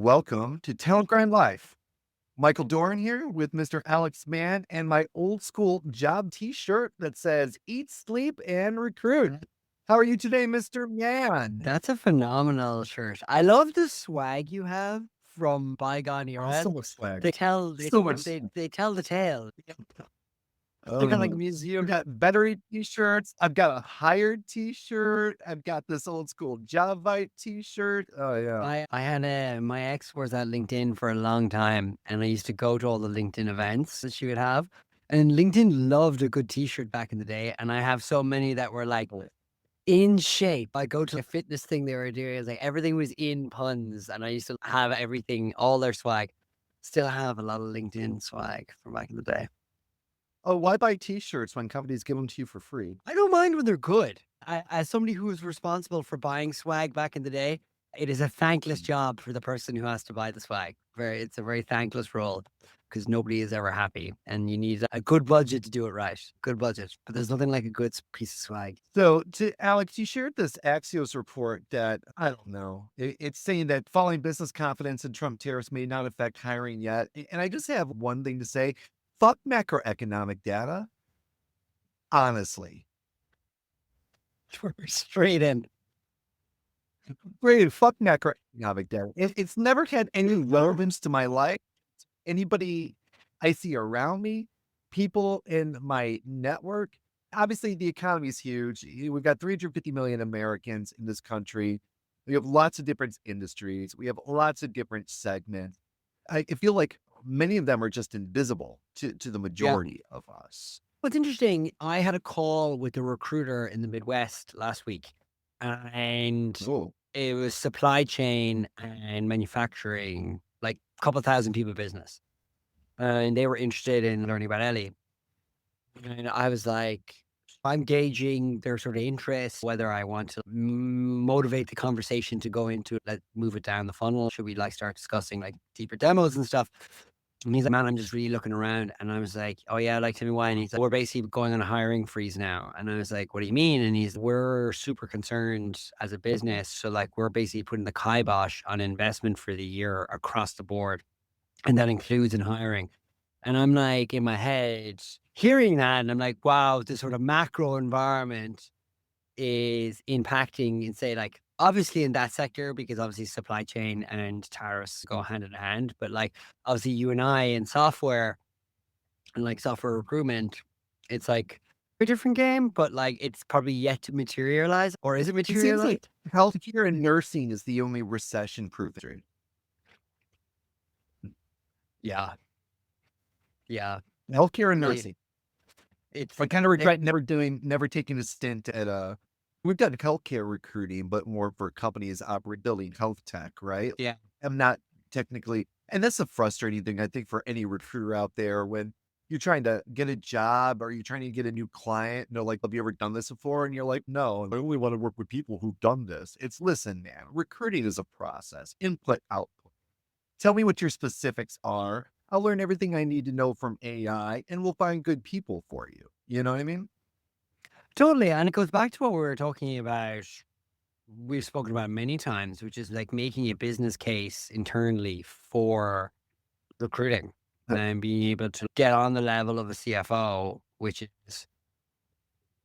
Welcome to Talent Grind Life. Michael Doran here with Mr. Alex Mann and my old school job t-shirt that says eat, sleep, and recruit. How are you today, Mr. Mann? That's a phenomenal shirt. I love the swag you have from bygone Oh, so eras. much swag. They tell they So much. they tell the tale. They're kind of like a I've museum. got better t-shirts. I've got a hired t-shirt. I've got this old school Jobvite t-shirt. Oh yeah. I had my ex was at LinkedIn for a long time, and I used to go to all the LinkedIn events that she would have. And LinkedIn loved a good T-shirt back in the day, and I have so many that were like in shape. I go to a fitness thing they were doing. It was like everything was in puns, and I used to have everything, all their swag. Still have a lot of LinkedIn swag from back in the day. Oh, why buy t-shirts when companies give them to you for free? I don't mind when they're good. As somebody who was responsible for buying swag back in the day, it is a thankless job for the person who has to buy the swag. It's a very thankless role because nobody is ever happy, and you need a good budget to do it right. Good budget, but there's nothing like a good piece of swag. So, to Alex, you shared this Axios report that I don't know. It's saying that falling business confidence and Trump tariffs may not affect hiring yet. And I just have one thing to say: fuck macroeconomic data. Honestly, We're straight in. really, fuck macroeconomic data. It's never had any relevance to my life. Anybody I see around me, people in my network. Obviously, the economy is huge. We've got 350 million Americans in this country. We have lots of different industries. We have lots of different segments. I feel like many of them are just invisible to the Yeah. majority of us. What's interesting, I had a call with a recruiter in the Midwest last week, and Oh, it was supply chain and manufacturing, like a couple thousand people business. And they were interested in learning about Ellie. And I was like, I'm gauging their sort of interest, whether I want to motivate the conversation to go into, let move it down the funnel. Should we like start discussing like deeper demos and stuff? And he's like, man, I'm just really looking around. And I was like, oh yeah, like tell me why. And he's like, we're basically going on a hiring freeze now. And I was like, what do you mean? And we're super concerned as a business. So like, we're basically putting the kibosh on investment for the year across the board. And that includes in hiring. And I'm like, in my head, hearing that, and I'm like, wow, this sort of macro environment is impacting and say like obviously in that sector because obviously supply chain and tariffs go hand in hand, but like obviously you and I in software and like software recruitment, it's like a different game, but like it's probably yet to materialize, or is it it seems materialized? like healthcare and nursing is the only recession-proof industry. Yeah, yeah. Healthcare and It, nursing. it's I kind of there. regret never taking a stint at we've done healthcare recruiting, but more for companies building health tech, right? Yeah. I'm not technically, and that's a frustrating thing, I think, for any recruiter out there when you're trying to get a job or you're trying to get a new client. And they're like, have you ever done this before? And you're like, no, I only want to work with people who've done this. It's listen, man, recruiting is a process, input, output. Tell me what your specifics are. I'll learn everything I need to know from AI and we'll find good people for you. You know what I mean? Totally. And it goes back to what we were talking about. We've spoken about many times, which is like making a business case internally for recruiting and being able to get on the level of a CFO, which is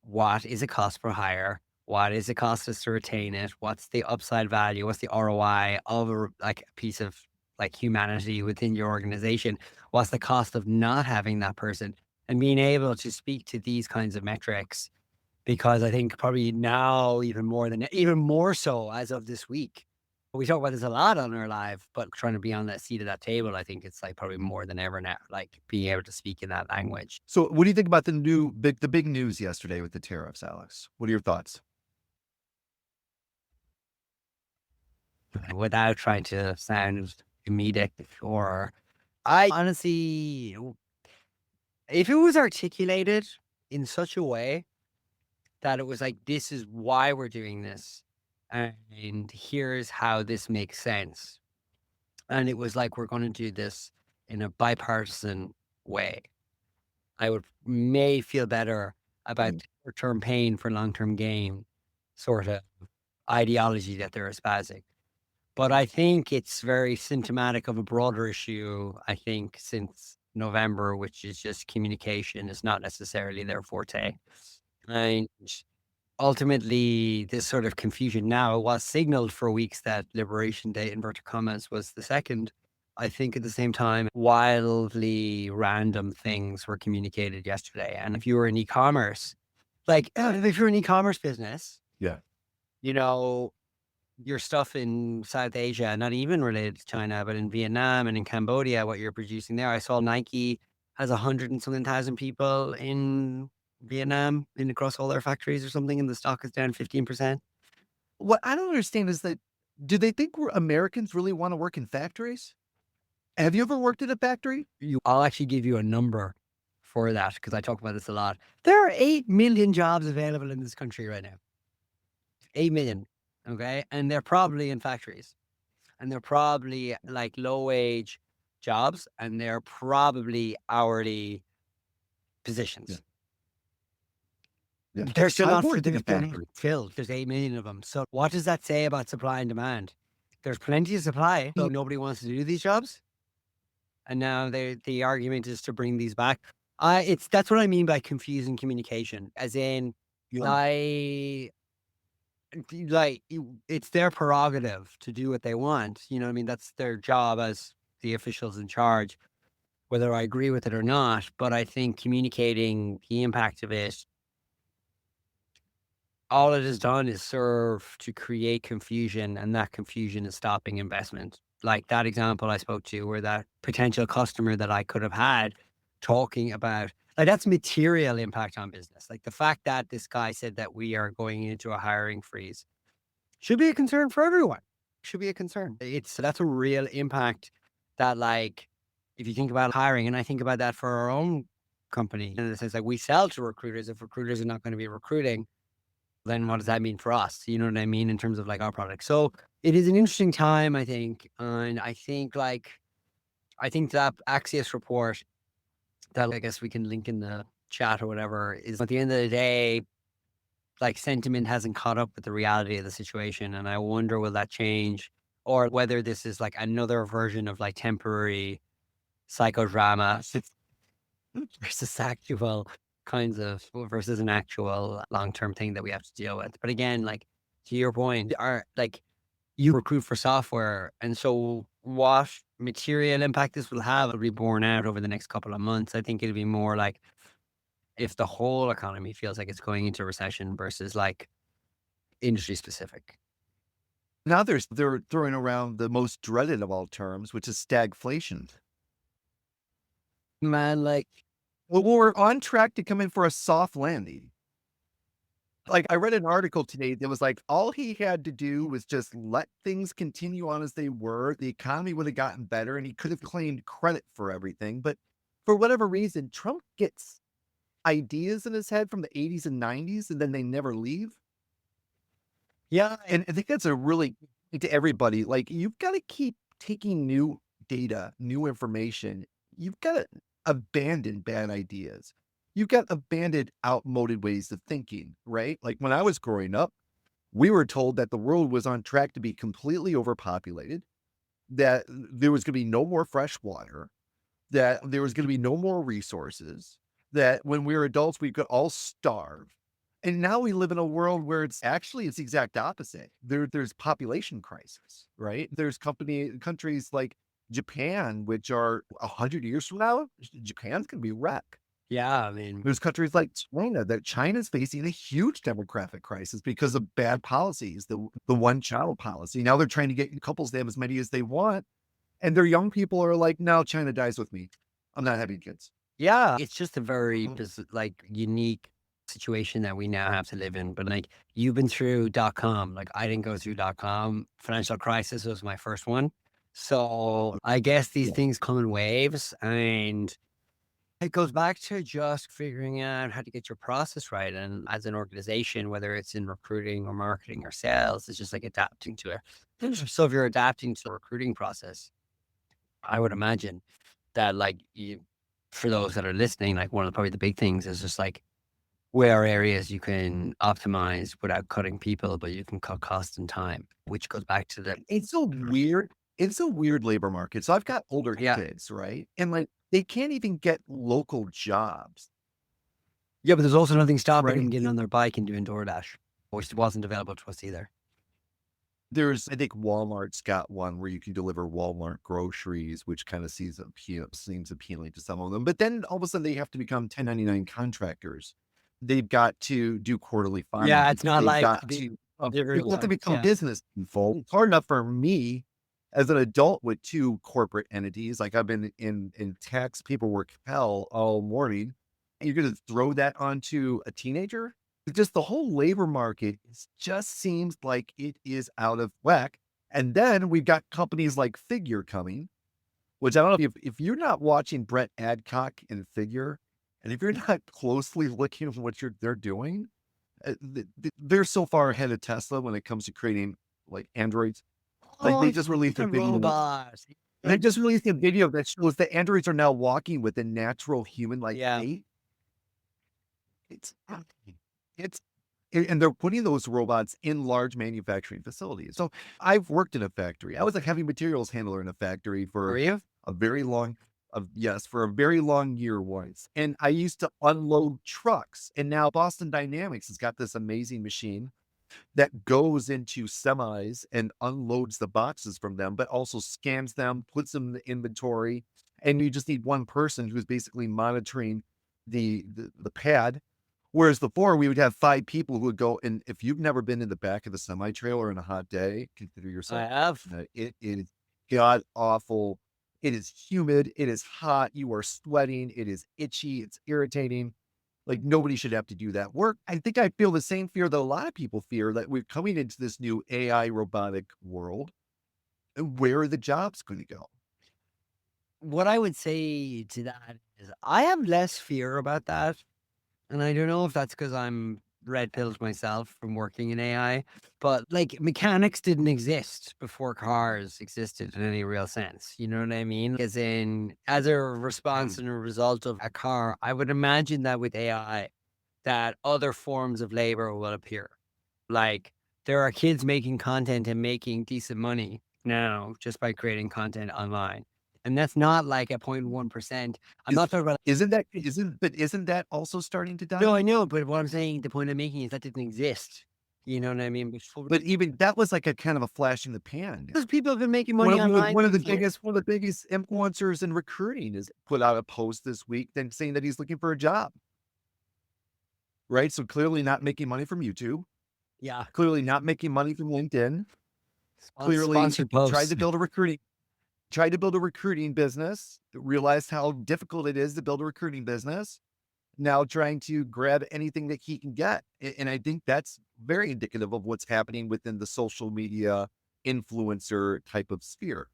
what is it cost per hire? What is it cost us to retain it? What's the upside value? What's the ROI of like a piece of like humanity within your organization? What's the cost of not having that person? And being able to speak to these kinds of metrics, because I think probably now even more so as of this week. We talk about this a lot on our live, but trying to be on that seat of that table, I think it's like probably more than ever now, like being able to speak in that language So, what do you think about the big news yesterday with the tariffs, Alex? What are your thoughts? without trying to sound comedic. Or I honestly, if it was articulated in such a way that it was like, this is why we're doing this, and here's how this makes sense. And it was like, we're going to do this in a bipartisan way. I would may feel better about Mm. the short-term pain for long-term gain sort of ideology that they're espousing. But I think it's very symptomatic of a broader issue, I think, since November, which is just communication is not necessarily their forte. And ultimately, this sort of confusion now, it was signaled for weeks that Liberation Day, inverted commas, was the second. I think at the same time, wildly random things were communicated yesterday. And if you were in e-commerce, like if you're an e-commerce business, Yeah. you know, your stuff in South Asia, not even related to China, but in Vietnam and in Cambodia, what you're producing there. I saw Nike has 100 and something thousand people in Vietnam in across all their factories or something, and the stock is down 15%. What I don't understand is that do they think we're Americans really wanna work in factories? Have you ever worked at a factory? I'll actually give you a number for that because I talk about this a lot. There are 8 million jobs available in this country right now. 8 million. Okay. And they're probably in factories. And they're probably like low wage jobs, and they're probably hourly Yeah, positions. yeah. They're still I've not worked in a they're not factory. filled. There's 8 million of them. So what does that say about supply and demand? There's plenty of supply, so nobody wants to do these jobs. And now the argument is to bring these back. It's that's what I mean by confusing communication, as in, Yeah. I it's their prerogative to do what they want. You know what I mean? That's their job as the officials in charge, whether I agree with it or not. But I think communicating the impact of it, all it has done is serve to create confusion, and that confusion is stopping investment. Like that example I spoke to, where that potential customer that I could have had talking about, like, that's material impact on business. Like the fact that this guy said that we are going into a hiring freeze should be a concern for everyone. Should be a concern. That's a real impact that, like, if you think about hiring, and I think about that for our own company, in the sense like we sell to recruiters. If recruiters are not going to be recruiting, then what does that mean for us? You know what I mean? In terms of like our product. So it is an interesting time, I think. And I think that Axios report that I guess we can link in the chat or whatever is, at the end of the day, like, sentiment hasn't caught up with the reality of the situation. And I wonder, will that change, or whether this is like another version of like temporary psychodrama versus actual versus an actual long-term thing that we have to deal with. But again, like, to your point, are like, you recruit for software. And so what material impact this will have will be borne out over the next couple of months. I think it'll be more like if the whole economy feels like it's going into recession versus like industry specific. Now they're throwing around the most dreaded of all terms, which is stagflation. Man, like, Well, we're on track to come in for a soft landing. Like, I read an article today that was like, all he had to do was just let things continue on as they were. The economy would have gotten better and he could have claimed credit for everything. But for whatever reason, Trump gets ideas in his head from the 80s and 90s and then they never leave. yeah, And I think that's a really to everybody, like, you've gotta keep taking new data, new information. You've gotta abandon bad ideas. You've got abandoned outmoded ways of thinking, right? Like, when I was growing up, we were told that the world was on track to be completely overpopulated, that there was gonna be no more fresh water, that there was gonna be no more resources, that when we were adults, we could all starve. And now we live in a world where it's the exact opposite. There's population crisis, right? There's countries like Japan, which are 100 years from now, Japan's gonna be wreck. yeah. I mean, There's countries like China that China's facing a huge demographic crisis because of bad policies, the one child policy. Now they're trying to get couples to have as many as they want, and their young people are like, "No, China dies with me. I'm not having kids." yeah, it's just a very like unique situation that we now have to live in. But like, you've been through .com, like I didn't go through .com. Financial crisis was my first one. So I guess these Yeah. things come in waves, and it goes back to just figuring out how to get your process right. And as an organization, whether it's in recruiting or marketing or sales, it's just like adapting to it. So if you're adapting to the recruiting process, I would imagine that, like, for those that are listening, like, one of the, probably the big things is just like where are areas you can optimize without cutting people, but you can cut cost and time, which goes back to the It's so weird. It's a weird labor market. So I've got older yeah. kids, right? And like they can't even get local jobs, Yeah, but there's also nothing stopping them right? getting on their bike and doing DoorDash, which wasn't available to us either. There's I think Walmart's got one where you can deliver Walmart groceries, which kind of seems appealing to some of them. But then all of a sudden they have to become 1099 contractors. They've got to do quarterly Yeah, filings. it's not They've like got the to delivery they've got to life. become Yeah. business people. It's hard enough for me as an adult with two corporate entities. Like I've been in tax paperwork hell all morning. And you're gonna throw that onto a teenager? Just the whole labor market just seems like it is out of whack. And then we've got companies like Figure coming, which I don't know if you're not watching Brett Adcock and Figure, and if you're not closely looking at what they're doing, they're so far ahead of Tesla when it comes to creating like androids. Like Oh, the robot. they just released a video that shows that androids are now walking with a natural human-like Yeah. gait. It's it's and they're putting those robots in large manufacturing facilities. So I've worked in a factory. I was a heavy materials handler in a factory Were for you? a very long yes, for a very long year once. And I used to unload trucks. And now Boston Dynamics has got this amazing machine that goes into semis and unloads the boxes from them, but also scans them, puts them in the inventory. And you just need one person who's basically monitoring the pad. Whereas before we would have five people who would go, and if you've never been in the back of the semi trailer on a hot day, consider I yourself. have. It is god awful. It is humid. It is hot. You are sweating. It is itchy. It's irritating. Like nobody should have to do that work. I think I feel the same fear that a lot of people fear that we're coming into this new AI robotic world. And where are the jobs going to go? What I would say to that is I have less fear about that. And I don't know if that's because I'm red pilled myself from working in AI, but like mechanics didn't exist before cars existed in any real sense. You know what I mean? As in, as a response and a result of a car, I would imagine that with AI, that other forms of labor will appear. Like there are kids making content and making decent money now just by creating content online. And that's not like a 0.1%. I'm Is not talking about isn't that also starting to no, die? I know, but what I'm saying, the point I'm making is that didn't exist. You know what I mean? Before, But even that was like a kind of a flash in the pan. because people have been making money online One of the since years. biggest influencers in recruiting is put out a post this week then saying that he's looking for a job, right? So clearly not making money from YouTube, Yeah, clearly not making money from LinkedIn, clearly sponsored posts. tried to build a recruiting business, realized how difficult it is to build a recruiting business, now trying to grab anything that he can get. And I think that's very indicative of what's happening within the social media influencer type of sphere.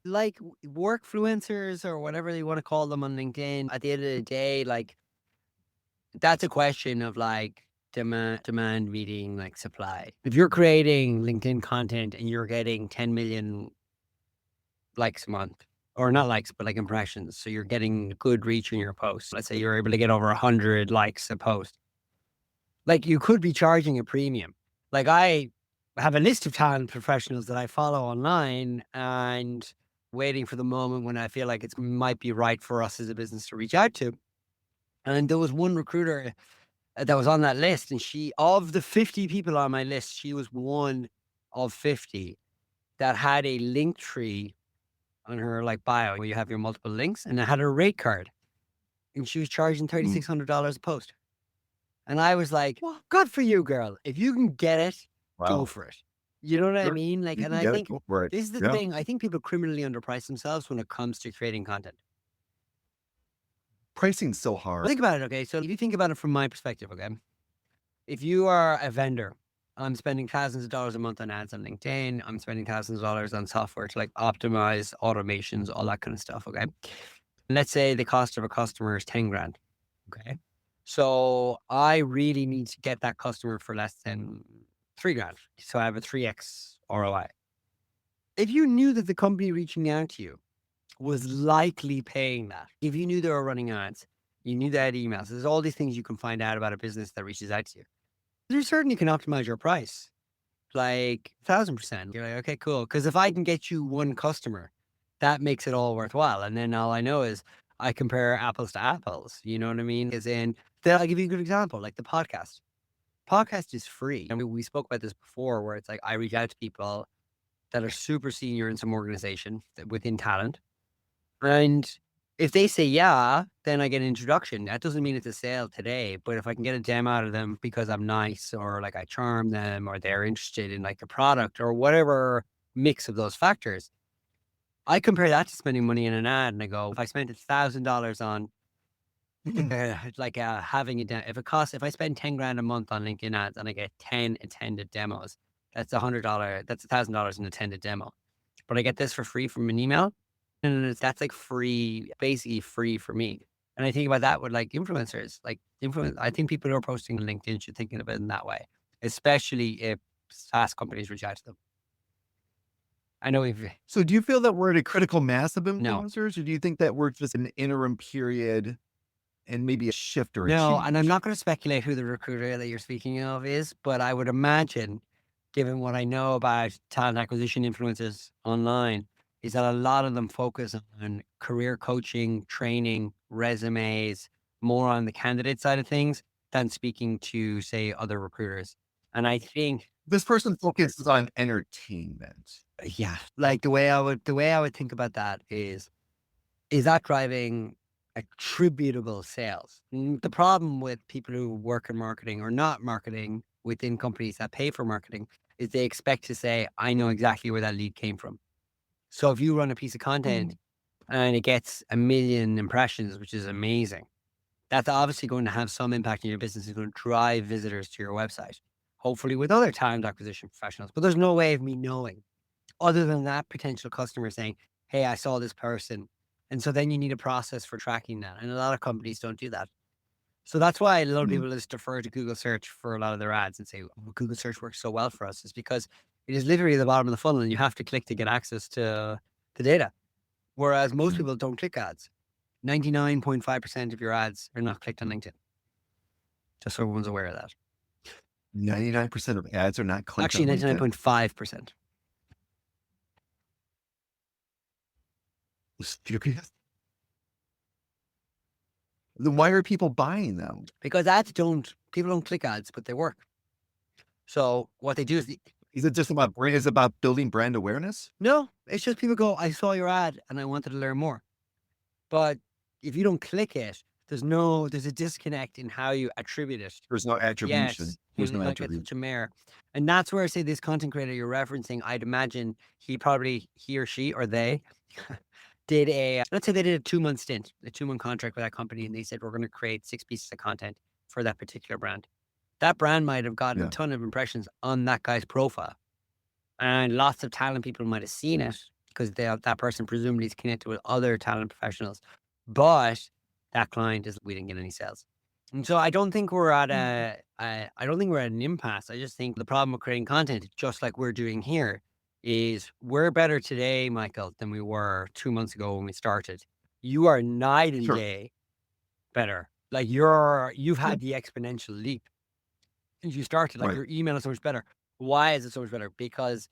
Like workfluencers or whatever they want to call them on LinkedIn. At the end of the day, like that's a question of like demand meeting like supply. If you're creating LinkedIn content and you're getting 10 million likes a month, or not likes, but like impressions, so you're getting good reach in your post. Let's say you're able to get over 100 likes a post. Like you could be charging a premium. Like I have a list of talent professionals that I follow online and waiting for the moment when I feel like it might be right for us as a business to reach out to. And there was one recruiter that was on that list, and she, of the 50 people on my list, she was one of 50 that had a link tree on her like bio where you have your multiple links, and it had a rate card, and she was charging Mm. $3,600 a post. And I was like, well, good for you, girl. If you can get it, go Wow. for it. You know what I Sure. mean? Like, You and can I get it. think Go for it. this is the Yeah. thing. I think people criminally underprice themselves when it comes to creating content. Pricing's so But hard. think about it, okay? So if you think about it from my perspective, okay? If you are a vendor, I'm spending thousands of dollars a month on ads on LinkedIn. I'm spending thousands of dollars on software to like optimize automations, all that kind of stuff. Okay. Let's say the cost of a customer is 10 grand. Okay. So I really need to get that customer for less than 3 grand. So I have a 3x ROI. If you knew that the company reaching out to you was likely paying that, if you knew they were running ads, You need to add emails. There's all these things you can find out about a business that reaches out to you. There's certain you can optimize your price, like 1,000%. You're like, okay, cool. Because if I can get you one customer, that makes it all worthwhile. And then all I know is I compare apples to apples. You know what I mean? As in, then I'll give you a good example, like the podcast. Podcast is free. And we spoke about this before, where it's like I reach out to people that are super senior in some organization within talent. And if they say yeah, then I get an introduction. That doesn't mean it's a sale today, but if I can get a gem out of them because I'm nice or like I charm them or they're interested in like the product or whatever mix of those factors, I compare that to spending money in an ad and I go, if I spent $1,000 on having a if it costs, if I spend 10 grand a month on LinkedIn ads and I get 10 attended demos, that's $100, that's $1,000 in attended demo. But I get this for free from an email. And that's like free, basically free for me. And I think about that with like influencers, I think people who are posting on LinkedIn should think of it in that way, especially if SaaS companies reach out to them. I know if So do you feel that we're at a critical mass of no, influencers, or do you think that we're just in an interim period and maybe a shift or a no, and I'm change? not going to speculate who the recruiter that you're speaking of is, but I would imagine, given what I know about talent acquisition influencers online, is that a lot of them focus on career coaching, training, resumes, more on the candidate side of things than speaking to, say, other recruiters. And I think, This person focuses on entertainment. yeah, like the way I would think about that is that driving attributable sales? The problem with people who work in marketing or not marketing within companies that pay for marketing is they expect to say, I know exactly where that lead came from. So if you run a piece of content Mhm. and it gets 1 million impressions, which is amazing, that's obviously going to have some impact in your business. It's going to drive visitors to your website, hopefully with other talent acquisition professionals. But there's no way of me knowing other than that potential customer saying, "Hey, I saw this person." And so then you need a process for tracking that, and a lot of companies don't do that. So that's why a lot of Mm. people just defer to Google search for a lot of their ads and say, "Oh, Google search works so well for us," is because it is literally the bottom of the funnel and you have to click to get access to the data. Whereas most Mhm. people don't click ads. 99.5% of your ads are not clicked on LinkedIn. Just so everyone's aware of that. 99% of ads are not clicked Actually, on LinkedIn. 99.5%. Serious? Then why are people buying them? Because people don't click ads, but they work. So what they do is Is it just about brand? Is it about building brand awareness? no, it's just people go, "I saw your ad and I wanted to learn more." But if you don't click it, there's a disconnect in how you attribute it. There's no attribution. Yes, There's you no don't get such attribution. a mare. And that's where I say this content creator you're referencing, I'd imagine he or she or they did let's say they did a 2-month stint, a 2-month contract with that company, and they said, "We're gonna create 6 pieces of content for that particular brand." That brand might have gotten a Yeah. ton of impressions on that guy's profile. And lots of talent people might have seen it because that person presumably is connected with other talent professionals. But that client is we didn't get any sales. And so I don't think we're at Mm. I don't think we're at an impasse. I just think the problem with creating content, just like we're doing here, is we're better today, Michael, than we were 2 months ago when we started. You are night and Sure. day better. Like you've Yeah. had the exponential leap since you started. Like Right. your email is so much better. Why is it so much better? Because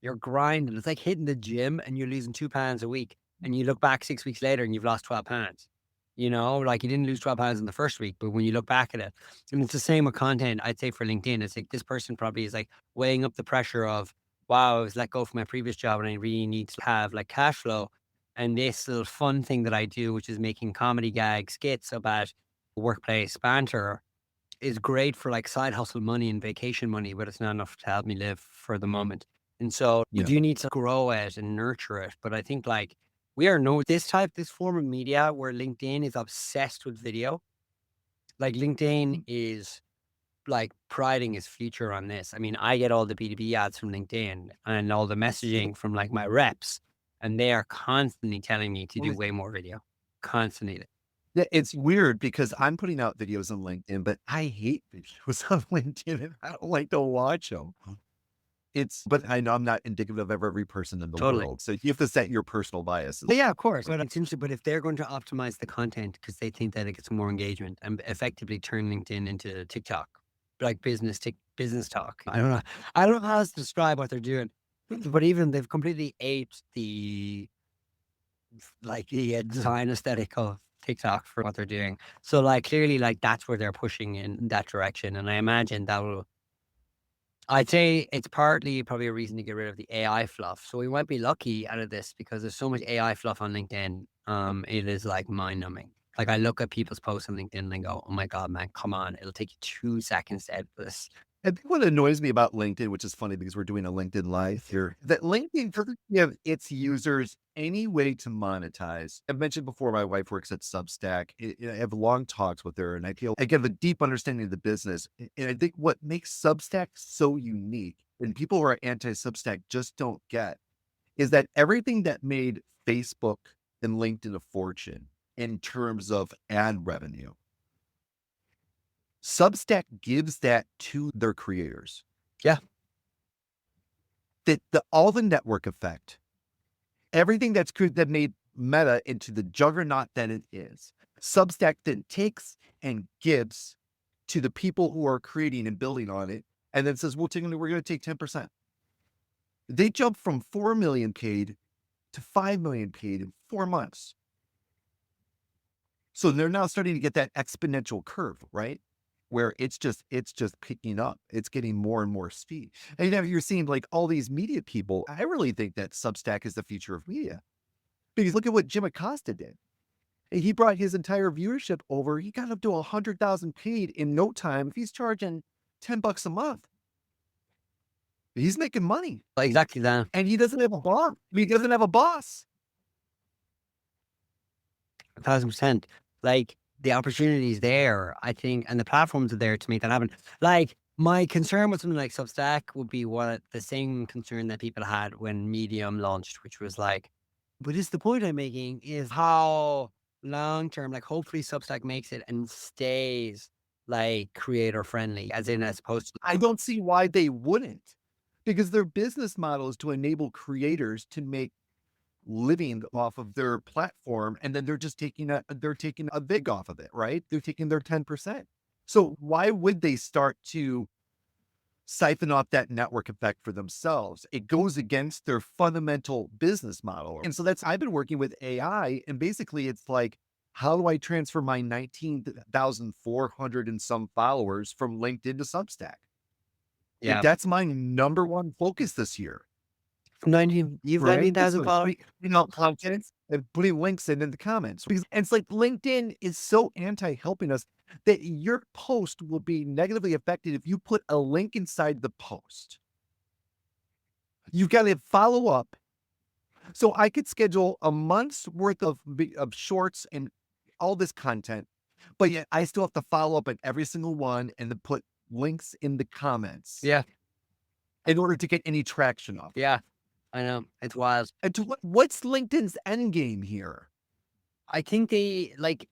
you're grinding. It's like hitting the gym and you're losing 2 pounds a week. And you look back 6 weeks later and you've lost 12 pounds. You know, like you didn't lose 12 pounds in the first week, but when you look back at it, and it's the same with content, I'd say for LinkedIn, it's like this person probably is like weighing up the pressure of, wow, I was let go from my previous job and I really need to have like cash flow. And this little fun thing that I do, which is making comedy gag skits about workplace banter, is great for like side hustle money and vacation money, but it's not enough to help me live for the moment. And so you Yeah. do need to grow it and nurture it. But I think like we are no this form of media where LinkedIn is obsessed with video. Like LinkedIn Mm. is like priding its future on this. I mean, I get all the B2B ads from LinkedIn and all the messaging from like my reps, and they are constantly telling me to Well, do way more video. Constantly. yeah, it's weird because I'm putting out videos on LinkedIn, but I hate videos on LinkedIn and I don't like to watch them. but I know I'm not indicative of every person in the Totally. world. So you have to set your personal biases. But yeah, of course. But it's interesting. But if they're going to optimize the content because they think that it gets more engagement and effectively turn LinkedIn into TikTok, like business talk. I don't know. I don't know how else to describe what they're doing. But even they've completely aped the design aesthetic of TikTok for what they're doing. So like clearly like that's where they're pushing in that direction. And I imagine that will I'd say it's partly probably a reason to get rid of the AI fluff. So we might be lucky out of this because there's so much AI fluff on LinkedIn. It is like mind numbing. Like I look at people's posts on LinkedIn and I go, oh my God, man, come on. It'll take you 2 seconds to edit this. I think what annoys me about LinkedIn, which is funny because we're doing a LinkedIn Live here, that LinkedIn doesn't give its users any way to monetize. I've mentioned before, my wife works at Substack. I have long talks with her, and I get a deep understanding of the business. And I think what makes Substack so unique, and people who are anti-Substack just don't get, is that everything that made Facebook and LinkedIn a fortune in terms of ad revenue, Substack gives that to their creators. Yeah. That all the network effect, everything that made Meta into the juggernaut that it is, Substack then takes and gives to the people who are creating and building on it, and then says, we're going to take 10%. They jump from 4 million paid to 5 million paid in 4 months. So they're now starting to get that exponential curve, right? Where it's just picking up. It's getting more and more speed. And you're seeing like all these media people. I really think that Substack is the future of media. Because look at what Jim Acosta did. He brought his entire viewership over. He got up to 100,000 paid in no time. If he's charging $10 a month, he's making money. Exactly that. And he doesn't have a boss. He doesn't have a boss. 1,000%. Like the opportunities there, I think, and the platforms are there to make that happen. Like my concern with something like Substack would be what the same concern that people had when Medium launched, which was like, but is the point I'm making is how long term, like hopefully Substack makes it and stays like creator friendly, as opposed to I don't see why they wouldn't, because their business model is to enable creators to make living off of their platform, and then they're taking a vig off of it, right? They're taking their 10%. So why would they start to siphon off that network effect for themselves? It goes against their fundamental business model. And so I've been working with AI, and basically it's like, how do I transfer my 19,400 and some followers from LinkedIn to Substack? yeah, That's my number one focus this year. 19, you've Right? 19,000 So, followers. content and putting links in the comments. And it's like LinkedIn is so anti helping us that your post will be negatively affected if you put a link inside the post. You've got to follow up. So I could schedule a month's worth of shorts and all this content, but yet I still have to follow up on every single one and then put links in the comments Yeah, in order to get any traction off. yeah, I know it's wild. And what's LinkedIn's end game here? I think they like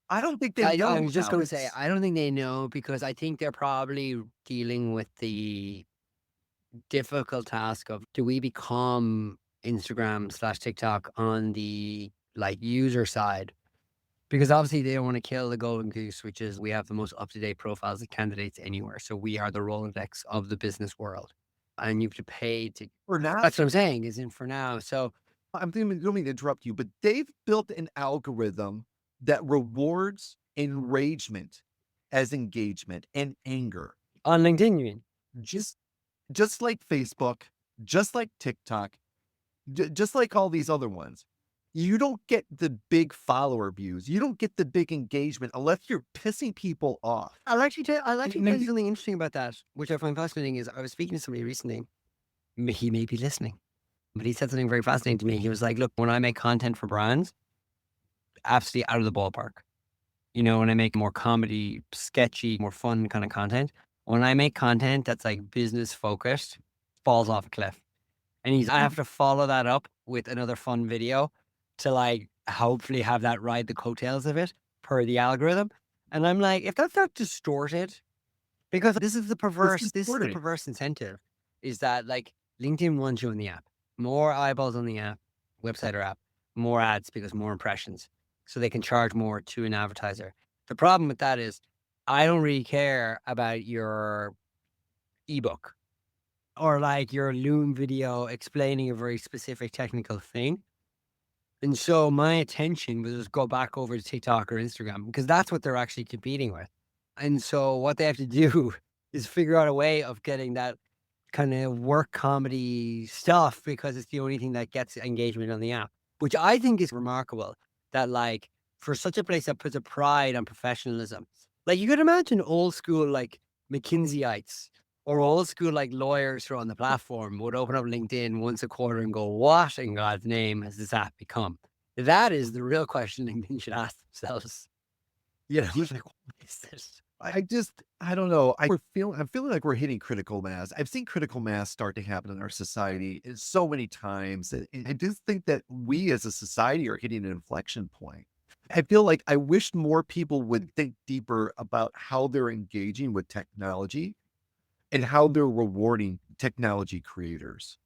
I don't think they I know, was just gonna say, Alex. I don't think they know because I think they're probably dealing with the difficult task of do we become Instagram/TikTok on the like user side? Because obviously they don't want to kill the golden goose, which is we have the most up-to-date profiles of candidates anywhere. So we are the Rolodex of the business world. And you have to pay to For now, that's what I'm saying, is in for now. So don't mean to interrupt you, but they've built an algorithm that rewards enragement as engagement and anger. on LinkedIn, you mean? Just just like Facebook, just like TikTok, just like all these other ones. You don't get the big follower views. You don't get the big engagement unless you're pissing people off. I'll actually tell you something interesting about that, which I find fascinating is I was speaking to somebody recently. He may be listening, but he said something very fascinating to me. He was like, look, when I make content for brands, absolutely out of the ballpark. You know, when I make more comedy, sketchy, more fun kind of content, when I make content that's like business focused, falls off a cliff. And I have to follow that up with another fun video to like hopefully have that ride the coattails of it per the algorithm. And I'm like, if that's not distorted, Because It's this is the distorted. perverse incentive, is that, like, LinkedIn wants you in the app. More eyeballs on the app, website or app, more ads because more impressions, so they can charge more to an advertiser. The problem with that is I don't really care about your ebook or, like, your Loom video explaining a very specific technical thing. And so my attention will just go back over to TikTok or Instagram because that's what they're actually competing with. And so what they have to do is figure out a way of getting that kind of work comedy stuff because it's the only thing that gets engagement on the app, which I think is remarkable that, like, for such a place that puts a pride on professionalism, like you could imagine old school, like McKinseyites or old school, like lawyers who are on the platform would open up LinkedIn once a quarter and go, what in God's name has this app become? That is the real question LinkedIn should ask themselves. You know, like, what is this? I don't know. I'm feeling like we're hitting critical mass. I've seen critical mass start to happen in our society so many times. And I just think that we as a society are hitting an inflection point. I feel like I wish more people would think deeper about how they're engaging with technology and how they're rewarding technology creators.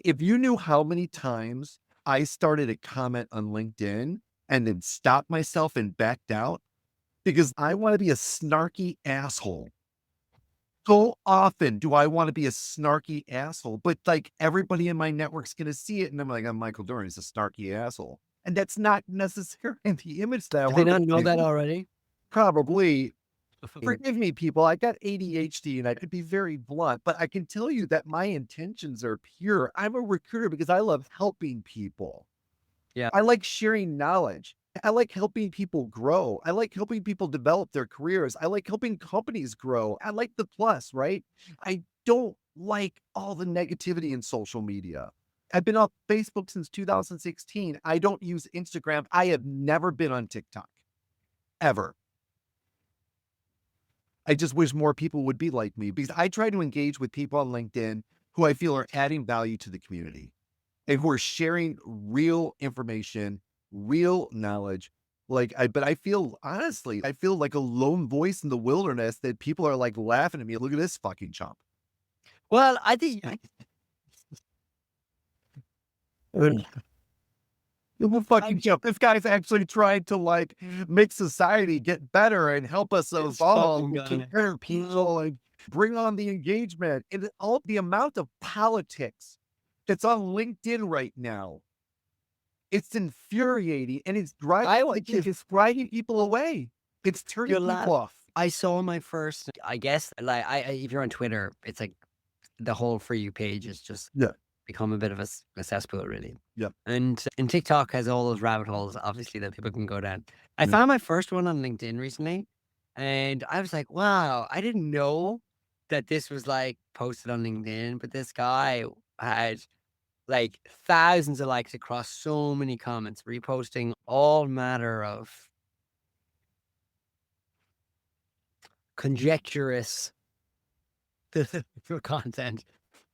If you knew how many times I started a comment on LinkedIn and then stopped myself and backed out because I want to be a snarky asshole. So often do I want to be a snarky asshole, but like everybody in my network's going to see it. And I'm like, I'm Michael Dorn. He's a snarky asshole. And that's not necessarily the image that I Do they want to not know that be. already? Probably. Forgive me, people. I got ADHD and I could be very blunt, but I can tell you that my intentions are pure. I'm a recruiter because I love helping people. Yeah. I like sharing knowledge. I like helping people grow. I like helping people develop their careers. I like helping companies grow. I like the plus, right? I don't like all the negativity in social media. I've been on Facebook since 2016. I don't use Instagram. I have never been on TikTok, ever. I just wish more people would be like me because I try to engage with people on LinkedIn who I feel are adding value to the community and who are sharing real information, real knowledge. But I feel honestly, I feel like a lone voice in the wilderness that people are like laughing at me. Look at this fucking chump. Well, I think Look at fucking chump. This guy's actually trying to like make society get better and help us this evolve, fucking and guy. take care of people and bring on the engagement and all the amount of politics that's on LinkedIn right now. It's infuriating and I want you it's driving people away. It's turning to people laugh. off. I saw my first, I guess, like, if you're on Twitter, it's like the whole For You page is just Yeah. become a bit of a cesspool, really. Yeah. And TikTok has all those rabbit holes, obviously, that people can go down. I Yeah. found my first one on LinkedIn recently, and I was like, wow, I didn't know that this was like posted on LinkedIn, but this guy had like thousands of likes across so many comments, reposting all manner of conjecturous content.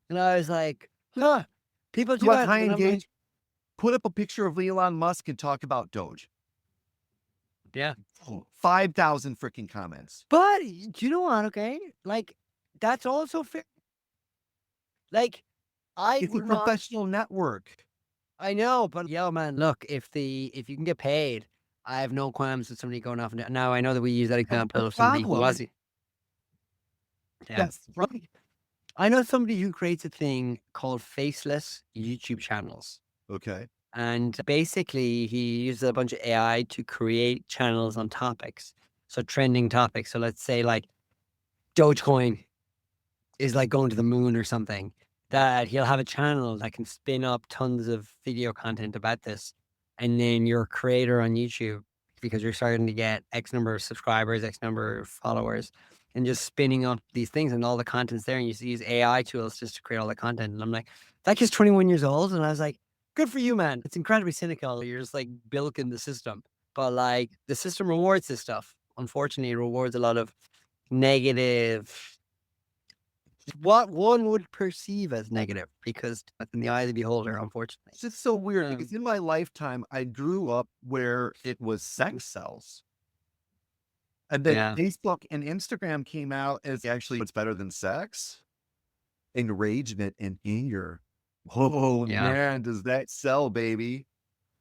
And I was like, huh, people You do want it. high And I'm like, engage? Put up a picture of Elon Musk and talk about Doge. yeah. 5,000 freaking comments. But do you know what? Okay. Like, that's also fair. Like, I It's a would not, professional network. I know, but yo, man, look, if you can get paid, I have no qualms with somebody going off and now I know that we use that That's the example of somebody who problem. was, yeah. That's right. I know somebody who creates a thing called faceless YouTube channels. Okay. And basically, he uses a bunch of AI to create channels on topics. So trending topics. So let's say like Dogecoin is like going to the moon or something, that he'll have a channel that can spin up tons of video content about this. And then you're a creator on YouTube because you're starting to get X number of subscribers, X number of followers, and just spinning up these things and all the content's there. And you use AI tools just to create all the content. And I'm like, that kid's 21 years old. And I was like, good for you, man. It's incredibly cynical. You're just like bilking the system. But like the system rewards this stuff. Unfortunately, it rewards a lot of negative, what one would perceive as negative, because that's in the eye of the beholder, unfortunately. It's just so weird Um, because in my lifetime, I grew up where it was sex cells. And then Yeah. Facebook and Instagram came out as actually what's better than sex? Enragement and anger. Oh Yeah. man, does that sell, baby?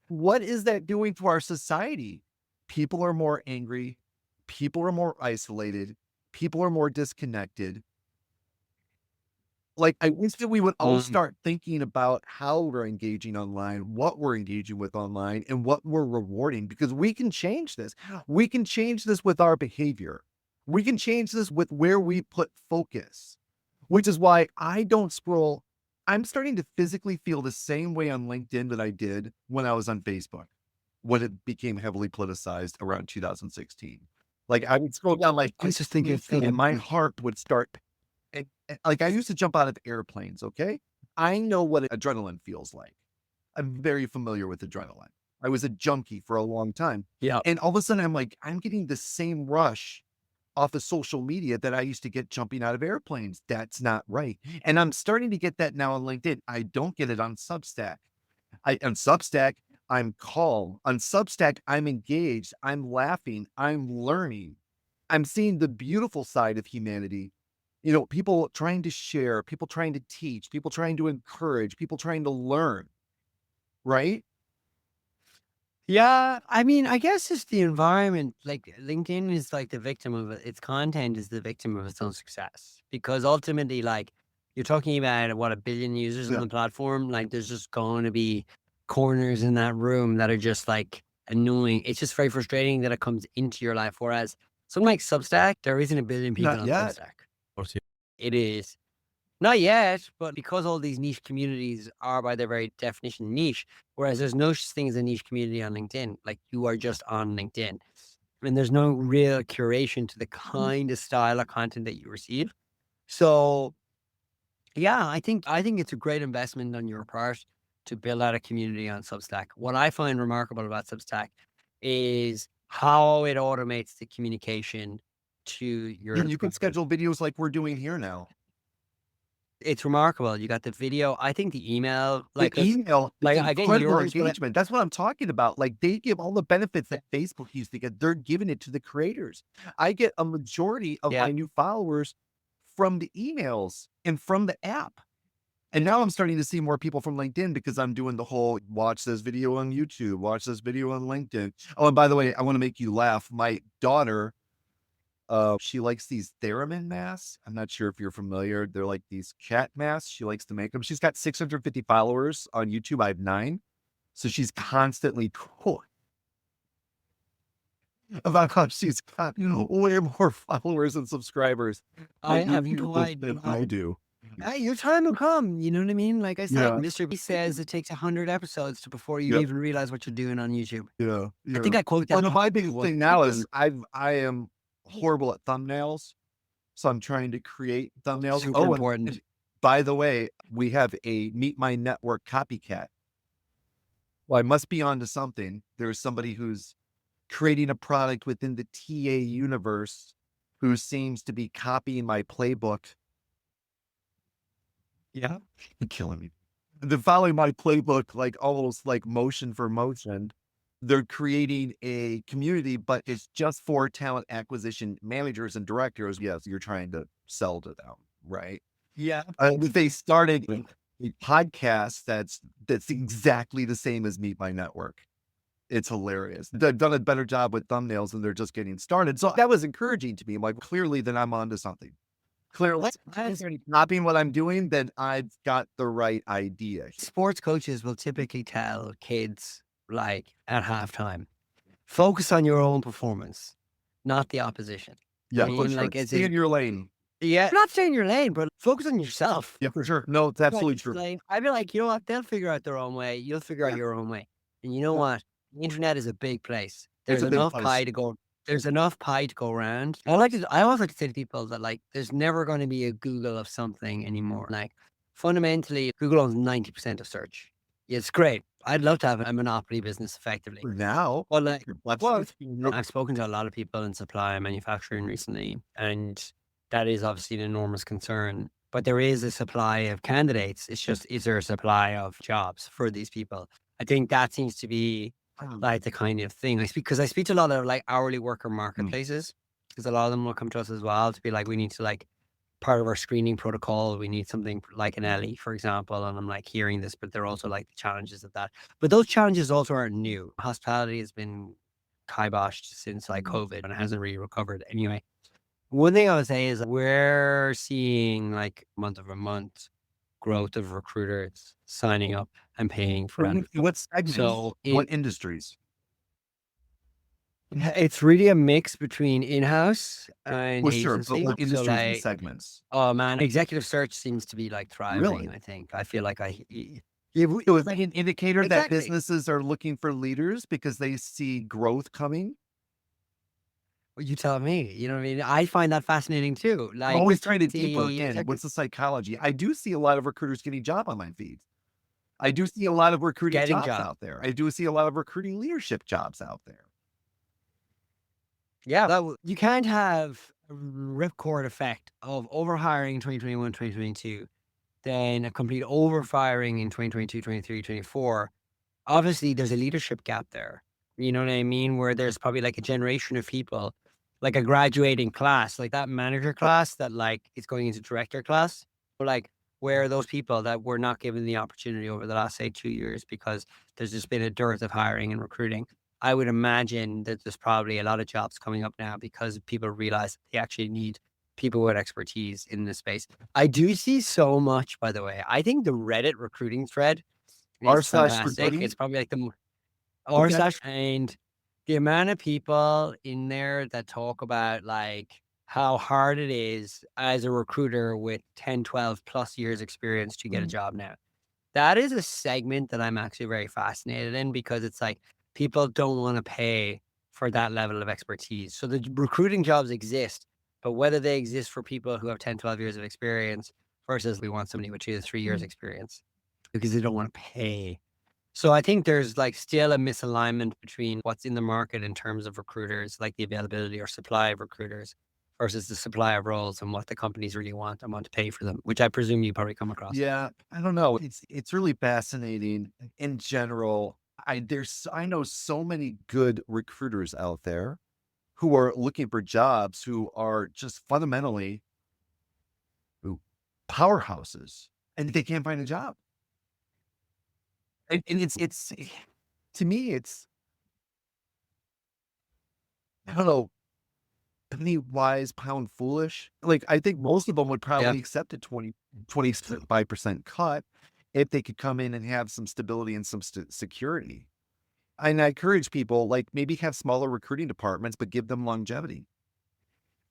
What is that doing to our society? People are more angry. People are more isolated. People are more disconnected. Like, I wish that we would all Mm. start thinking about how we're engaging online, what we're engaging with online, and what we're rewarding because we can change this. We can change this with our behavior. We can change this with where we put focus, which is why I don't scroll. I'm starting to physically feel the same way on LinkedIn that I did when I was on Facebook, when it became heavily politicized around 2016. Like, I would scroll down my I was just feed and thinking, my heart would start like, I used to jump out of airplanes, okay? I know what adrenaline feels like. I'm very familiar with adrenaline. I was a junkie for a long time, yeah. and all of a sudden, I'm like, I'm getting the same rush off of social media that I used to get jumping out of airplanes. That's not right, and I'm starting to get that now on LinkedIn. I don't get it on Substack. On Substack, I'm calm. On Substack, I'm engaged. I'm laughing. I'm learning. I'm seeing the beautiful side of humanity. People trying to share, people trying to teach, people trying to encourage, people trying to learn, right? Yeah, I mean, I guess it's the environment. Like LinkedIn is like the victim of it. Its content is the victim of its own success because ultimately, like you're talking about what 1 billion users on Yeah. the platform. Like there's just going to be corners in that room that are just like annoying. It's just very frustrating that it comes into your life. Whereas something like Substack, there isn't 1 billion people Not on yet. Substack. It is not yet, but because all these niche communities are by their very definition niche, whereas there's no such thing as a niche community on LinkedIn. Like you are just on LinkedIn. And there's no real curation to the kind of style of content that you receive. So yeah, I think it's a great investment on your part to build out a community on Substack. What I find remarkable about Substack is how it automates the communication to your And you can schedule videos like we're doing here now. it's remarkable. You got the video. I think the email, The like, 'cause email, it's like, again, incredible yours, but engagement. That's what I'm talking about. Like, they give all the benefits that Facebook used to get. They're giving it to the creators. I get a majority of yeah, my new followers from the emails and from the app. And now I'm starting to see more people from LinkedIn because I'm doing the whole watch this video on YouTube, watch this video on LinkedIn. Oh, and by the way, I want to make you laugh. My daughter, she likes these theremin masks. I'm not sure if you're familiar. They're like these cat masks. She likes to make them. She's got 650 followers on YouTube. I have 9. So she's constantly talking about how she's got way more followers and subscribers I on have YouTube no than idea. I do. Your time will come, you know what I mean? Like I said, Yeah, Mr. B says it takes 100 episodes to before you yeah. even realize what you're doing on YouTube. Yeah, I yeah. think I quote Well, that no, my biggest once. thing now is I am horrible at thumbnails, so I'm trying to create thumbnails. Super Oh, and important. by the way, we have a Meet My Network copycat. Well, I must be onto something. There's somebody who's creating a product within the TA universe who seems to be copying my playbook. Yeah. You're killing me. They're following my playbook, like, almost like motion for motion. They're creating a community, but it's just for talent acquisition managers and directors. Yes, you're trying to sell to them, right? Yeah. They started a podcast that's exactly the same as Meet My Network. It's hilarious. They've done a better job with thumbnails and they're just getting started. So that was encouraging to me. I'm like, clearly, then I'm onto something. Clearly, if they're copying what I'm doing, then I've got the right idea. Sports coaches will typically tell kids, like, at halftime, focus on your own performance, not the opposition. I Yeah, for mean, sure. like, as Stay in in your lane. yeah, not stay in your lane, but focus on yourself. Yeah, for sure. No, it's Right, absolutely it's true. like, I'd be like, you know what? They'll figure out their own way. You'll figure out Yeah, your own way. And you know yeah. what? The internet is a big place. It's There's a big enough place. pie to go. There's enough pie to go around. I always like to say to people that like, there's never going to be a Google of something anymore. Like fundamentally, Google owns 90% of search. Yeah, it's great. I'd love to have a monopoly business effectively. For now, Well, like, well, nope. I've spoken to a lot of people in supply and manufacturing recently, and that is obviously an enormous concern. But there is a supply of candidates. It's just, is there a supply of jobs for these people? I think that seems to be like the kind of thing I speak because I speak to a lot of like hourly worker Mm. marketplaces. because a lot of them will come to us as well to be like, we need to like part of our screening protocol, we need something like an Ellie, for example. And I'm like hearing this, but they're also like the challenges of that. But those challenges also aren't new. Hospitality has been kiboshed since like COVID and it hasn't really recovered anyway. One thing I would say is we're seeing like month over month growth of recruiters signing up and paying for it. What segments? So What industries? it's really a mix between in-house and Well, sure, but agency. what So industries and like, segments? oh man, executive search seems to be like thriving. Really? I think I feel like So is that an indicator that exactly. businesses are looking for leaders because they see growth coming? Well, you tell me. You know what I mean? I find that fascinating too. I'm Like, always trying to deeper see, in. What's the psychology? I do see a lot of recruiters getting job on my feeds. I do see a lot of recruiting getting jobs jobs. out there. I do see a lot of recruiting leadership jobs out there. Yeah, you can't have a ripcord effect of overhiring in 2021, 2022, then a complete overfiring in 2022, 23, 24. Obviously, there's a leadership gap there. You know what I mean? Where there's probably like a generation of people, like a graduating class, like that manager class that like is going into director class. Like, where are those people that were not given the opportunity over the last, say, 2 years because there's just been a dearth of hiring and recruiting? I would imagine that there's probably a lot of jobs coming up now because people realize that they actually need people with expertise in this space. I do see so much, by the way. I think the Reddit recruiting thread R is slash fantastic. recruiting. It's probably like the or Okay. slash and the amount of people in there that talk about like how hard it is as a recruiter with 10, 12 plus years experience to get a job now. That is a segment that I'm actually very fascinated in because it's like people don't want to pay for that level of expertise. So the recruiting jobs exist, but whether they exist for people who have 10, 12 years of experience versus we want somebody with 2 to 3 years experience because they don't want to pay. So I think there's like still a misalignment between what's in the market in terms of recruiters, like the availability or supply of recruiters versus the supply of roles and what the companies really want and want to pay for them, which I presume you probably come across. Yeah, I don't know. It's really fascinating in general. I know so many good recruiters out there who are looking for jobs who are just fundamentally ooh, powerhouses and they can't find a job. And it's to me, it's I don't know, penny wise, pound foolish. Like I think most of them would Yeah. probably accept a 25% cut if they could come in and have some stability and some security. And I encourage people, like, maybe have smaller recruiting departments, but give them longevity.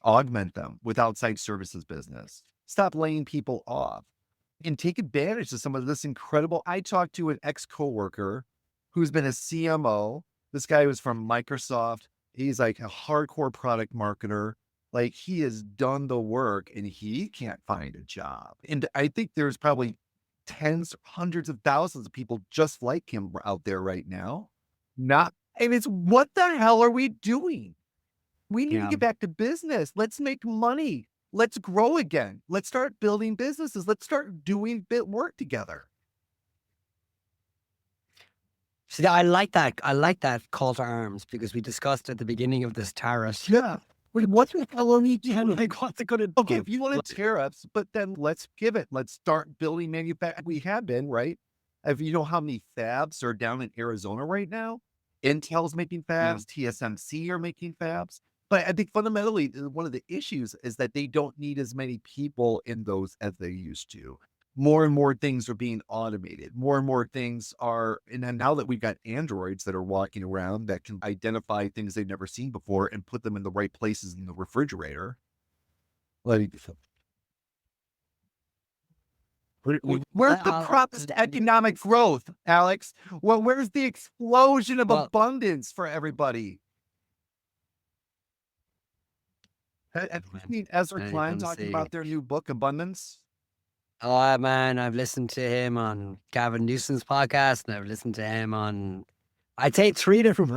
Augment them with outside services business. Stop laying people off and take advantage of some of this incredible I talked to an ex-coworker who's been a CMO. This guy was from Microsoft. He's like a hardcore product marketer. Like, he has done the work and he can't find a job. And I think there's probably tens, hundreds of thousands of people just like him out there right now. Not, and it's what the hell are we doing? We need to Yeah. get back to business. Let's make money. Let's grow again. Let's start building businesses. Let's start doing bit work together. See, I like that. I like that call to arms because we discussed at the beginning of this tariffs. Yeah. Wait, what the hell are we doing? Like, what's it going to Okay, do? if you want to tariffs, but then let's give it. Let's start building manufacturing. We have been, right? If you know how many fabs are down in Arizona right now, Intel's making Yeah. fabs, TSMC are making fabs. But I think fundamentally, one of the issues is that they don't need as many people in those as they used to. More and more things are being automated. More and more things are, and then now that we've got androids that are walking around that can identify things they've never seen before and put them in the right places in the refrigerator, like where's the props to economic growth, Alex? Well, where's the explosion of Well, abundance for everybody? Have you man, seen Ezra you're Klein going to talking see. about their new book, Abundance? Oh man, I've listened to him on Gavin Newsom's podcast, and I've listened to him on, I'd say three different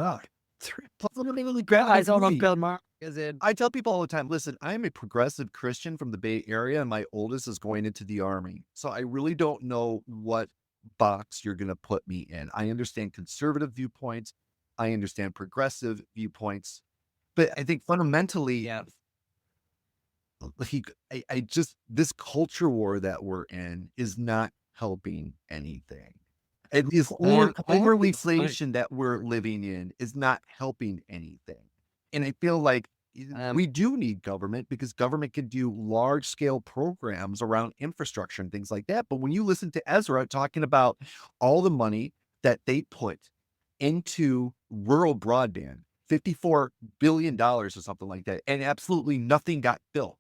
Three plus literally guys on three. Bill Maher is in. I tell people all the time, listen, I'm a progressive Christian from the Bay Area, and my oldest is going into the army. So I really don't know what box you're going to put me in. I understand conservative viewpoints. I understand progressive viewpoints. But I think fundamentally, Yeah. I just this culture war that we're in is not helping anything. And this I overleaflation that we're living in is not helping anything. And I feel like um, we do need government because government can do large scale programs around infrastructure and things like that. But when you listen to Ezra talking about all the money that they put into rural broadband, $54 billion or something like that, and absolutely nothing got built.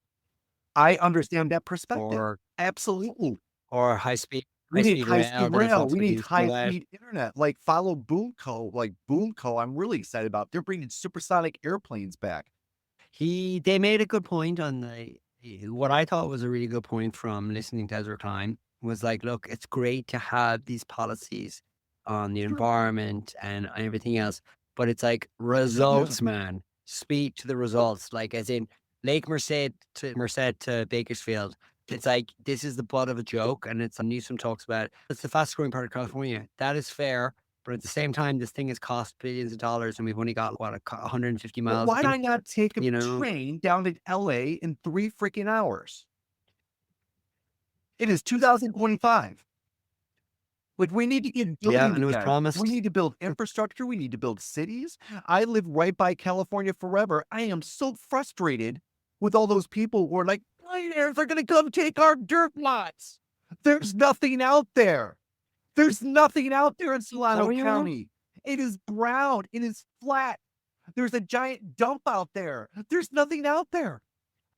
I understand that perspective. or Absolutely. high speed We need high speed rail. There's rail. lots We of need use high for that. speed internet. Like follow Boomco. Like Boomco, I'm really excited about. They're bringing supersonic airplanes back. They made a good point on what I thought was a really good point from listening to Ezra Klein was like, look, it's great to have these policies on the Sure. environment and everything else, but it's like Yeah. results, man. Speak to the results, like as in Lake Merced to Bakersfield. It's like this is the butt of a joke, and it's Newsom talks about it's the fastest growing part of California. That is fair, but at the same time, this thing has cost billions of dollars, and we've only got what 150 But miles. why did I not take a You know, train down to LA in 3 freaking hours? It is 2025. Like, we need to get yeah, building and it was again. We promised. need to build infrastructure. We need to build cities. I live right by California forever. I am so frustrated with all those people who are like, billionaires are going to come take our dirt lots. There's nothing out there. There's nothing out there in Is that Solano where you are? County. It is brown. It is flat. There's a giant dump out there. There's nothing out there.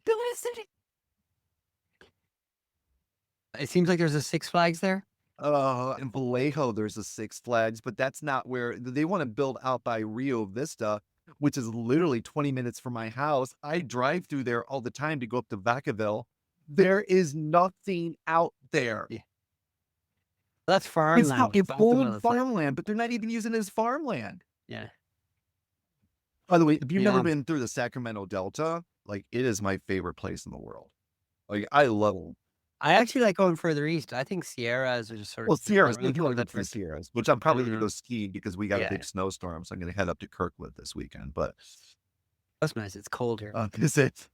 Build a city. It seems like there's a Six Flags there. In Vallejo, there's a Six Flags, but that's not where they want to build out by Rio Vista, which is literally 20 minutes from my house. I drive through there all the time to go up to Vacaville. There is nothing out there. Yeah, that's farmland. It's old Vacaville, it's like farmland, but they're not even using it as farmland. yeah, By the way, if you've never yeah. been through the Sacramento Delta, like it is my favorite place in the world. Like I love it. I actually like going further east. I think Sierras are just sort Well, of Sierras, around if you want to go to the different. Sierras, which I'm probably going to Mhm. go skiing because we got a Yeah, big snowstorm, so I'm going to head up to Kirkwood this weekend. But that's nice. It's cold here. is it?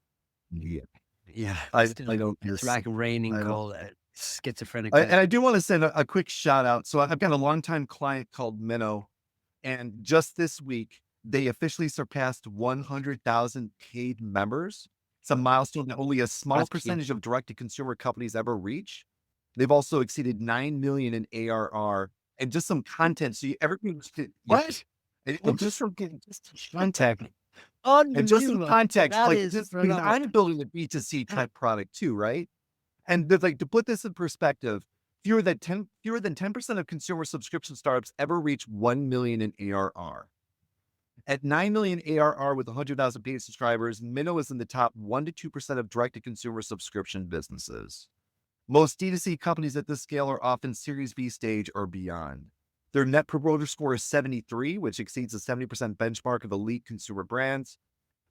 Yeah, Yeah, I still, don't it's miss. like raining I don't. cold. Schizophrenic kind And I do want to send a quick shout out. So I've got a longtime client called Minnow, and just this week they officially surpassed 100,000 paid members. It's a milestone that only a small that's huge. percentage of direct to consumer companies ever reach. They've also exceeded 9 million in ARR and just some content. So you everything yeah, What? and just from getting just content and just some Unbelievable. context, That like is just because phenomenal. I'm building a B2C type product too, right? And like to put this in perspective, fewer than 10% of consumer subscription startups ever reach 1 million in ARR. At 9 million ARR with 100,000 paid subscribers, Minnow is in the top 1 to 2% of direct to consumer subscription businesses. Most D2C companies at this scale are often Series B stage or beyond. Their net promoter score is 73, which exceeds the 70% benchmark of elite consumer brands.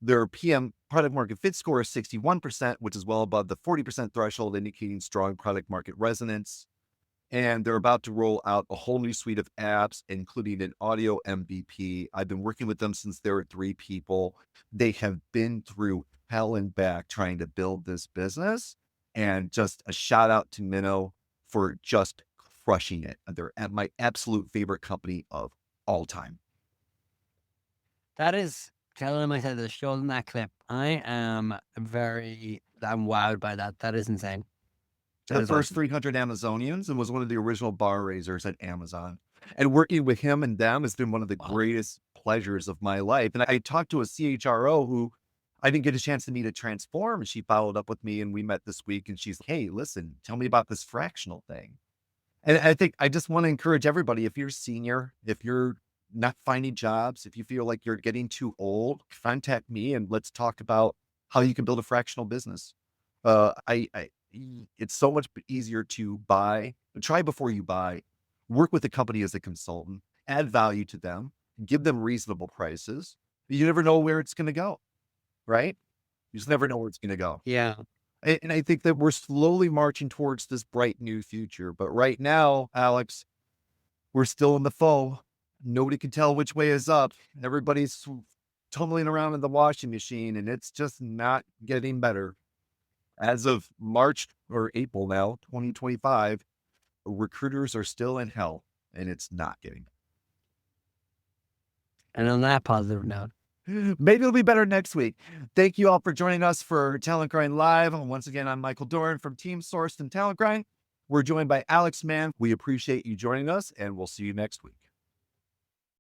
Their PM product market fit score is 61%, which is well above the 40% threshold, indicating strong product market resonance. And they're about to roll out a whole new suite of apps, including an audio MVP. I've been working with them since they were 3 people. They have been through hell and back trying to build this business. And just a shout out to Minnow for just crushing it. They're at my absolute favorite company of all time. That is telling myself the show in that clip. I'm wowed by that. That is insane. That The is first awesome. 300 Amazonians and was one of the original bar raisers at Amazon. And working with him and them has been one of the Wow. greatest pleasures of my life. And I talked to a CHRO who I didn't get a chance to meet at Transform. And she followed up with me and we met this week. And she's, hey, listen, tell me about this fractional thing. And I think I just want to encourage everybody if you're senior, if you're not finding jobs, if you feel like you're getting too old, contact me and let's talk about how you can build a fractional business. It's so much easier to try before you buy, work with the company as a consultant, add value to them, give them reasonable prices. You never know where it's going to go, right? You just never know where it's going to go. Yeah. And I think that we're slowly marching towards this bright new future. But right now, Alex, we're still in the foe. Nobody can tell which way is up. Everybody's tumbling around in the washing machine, and it's just not getting better. As of March or April now, 2025, recruiters are still in hell and it's not getting And on that positive note, better. Maybe it'll be better next week. Thank you all for joining us for Talent Grind Live. Once again, I'm Michael Doran from Team Sourced and Talent Grind. We're joined by Alex Mann. We appreciate you joining us and we'll see you next week.